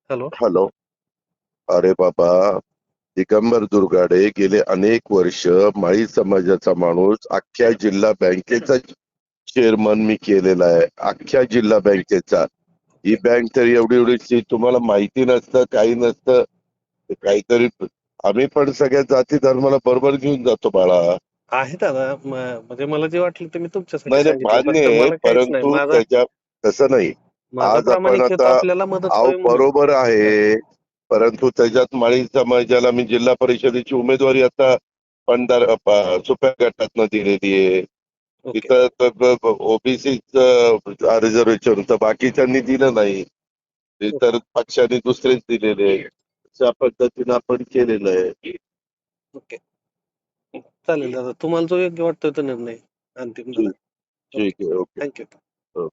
Hello. Hello. अरे बाबा, दिगंबर दुर्गाडे गेले अनेक वर्ष माळी समाजाचा माणूस, अख्ख्या जिल्हा बँकेचा चेअरमन मी केलेला आहे, अख्ख्या जिल्हा बँकेचा. ही बँक तर एवढी एवढीची, तुम्हाला माहिती नसतं, काही नसतं. ते काहीतरी आम्ही पण सगळ्या जाती धर्माला बरोबर घेऊन जातो बाळा. आहे दादा, म्हणजे मला जे वाटलं ते मी तुमच्यासाठी नाही नाही, सांगितलं, मान्य फक्त आहे, मला काहीच नाही. परंतु माझा त्याच्या तसं नाही. माझा आज आपण प्रामाणिक हेतू आता आपल्याला मदत अहो व्हावी म्हणून. बरोबर हा, आहे, परंतु त्याच्यात माळी समाजाला मी जिल्हा परिषदेची उमेदवारी आता सुप्या गटातनं दिलेली आहे. ओके. तिथं ओबीसीच रिझर्वेशन तर बाकीच्यांनी दिलं नाही. ओके. इतर पक्षांनी दुसरेच दिलेले आहे. अशा पद्धतीनं आपण केलेलं आहे. ओके. चालेल दादा, तुम्हाला जो योग्य वाटतोय तो निर्णय अंतिम दादा. ठीक ओके. ठीक आहे. ओके. थँक्यू. हो.